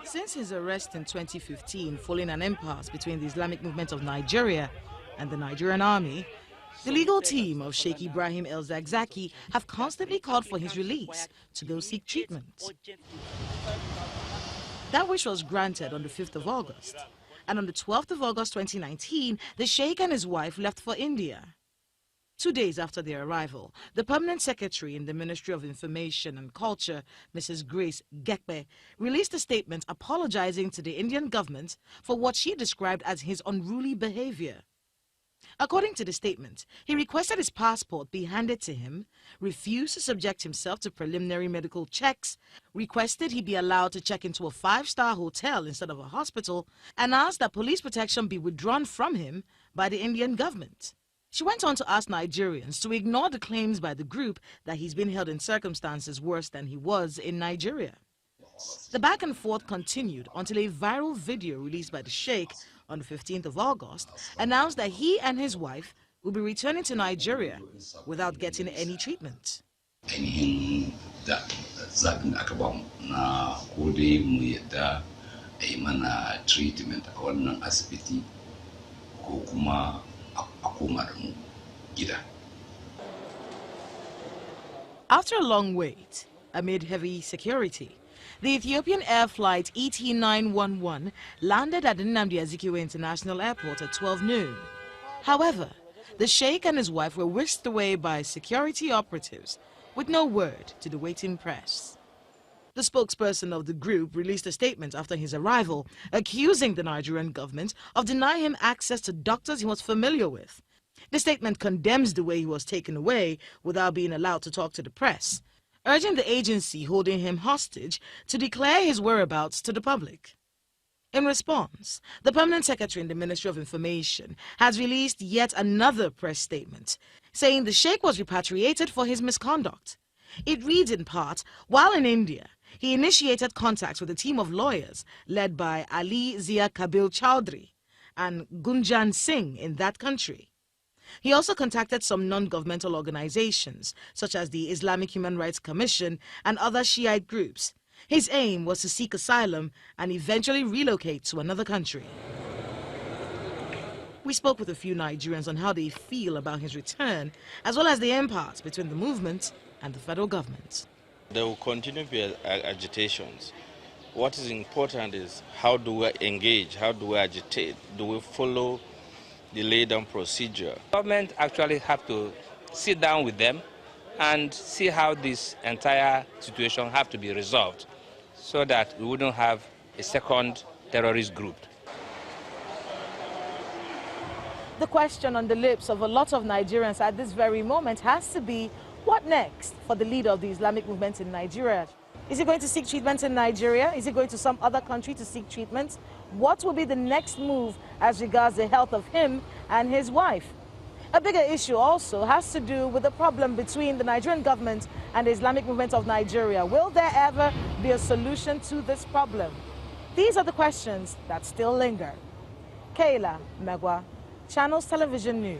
Since his arrest in 2015, following an impasse between the Islamic Movement of Nigeria and the Nigerian army, the legal team of Sheikh Ibrahim El Zakzaky have constantly called for his release to go seek treatment. That wish was granted on the 5th of August, and on the 12th of August 2019, the Sheikh and his wife left for India. 2 days after their arrival, the permanent secretary in the Ministry of Information and Culture, Mrs. Grace Gekpe, released a statement apologizing to the Indian government for what she described as his unruly behavior. According to the statement, he requested his passport be handed to him, refused to subject himself to preliminary medical checks, requested he be allowed to check into a 5-star hotel instead of a hospital, and asked that police protection be withdrawn from him by the Indian government. She went on to ask Nigerians to ignore the claims by the group that he's been held in circumstances worse than he was in Nigeria. The back and forth continued until a viral video released by the Sheikh on the 15th of August announced that he and his wife will be returning to Nigeria without getting any treatment. After a long wait, amid heavy security, the Ethiopian air flight ET911 landed at the Nnamdi Azikiwe International Airport at 12 noon. However, the Sheikh and his wife were whisked away by security operatives with no word to the waiting press. The spokesperson of the group released a statement after his arrival, accusing the Nigerian government of denying him access to doctors he was familiar with. The statement condemns the way he was taken away without being allowed to talk to the press, urging the agency holding him hostage to declare his whereabouts to the public. In response, the permanent secretary in the Ministry of Information has released yet another press statement, saying the Sheikh was repatriated for his misconduct. It reads in part, while in India, he initiated contacts with a team of lawyers led by Ali Zia Kabil Chowdhury and Gunjan Singh in that country. He also contacted some non-governmental organizations, such as the Islamic Human Rights Commission and other Shiite groups. His aim was to seek asylum and eventually relocate to another country. We spoke with a few Nigerians on how they feel about his return, as well as the impasse between the movement and the federal government. There will continue to be agitations. What is important is how do we engage, how do we agitate, do we follow the laid-down procedure. Government actually have to sit down with them and see how this entire situation have to be resolved so that we wouldn't have a second terrorist group. The question on the lips of a lot of Nigerians at this very moment has to be, what next for the leader of the Islamic movement in Nigeria? Is he going to seek treatment in Nigeria? Is he going to some other country to seek treatment? What will be the next move as regards the health of him and his wife? A bigger issue also has to do with the problem between the Nigerian government and the Islamic movement of Nigeria. Will there ever be a solution to this problem? These are the questions that still linger. Kayla Megwa, Channels Television News.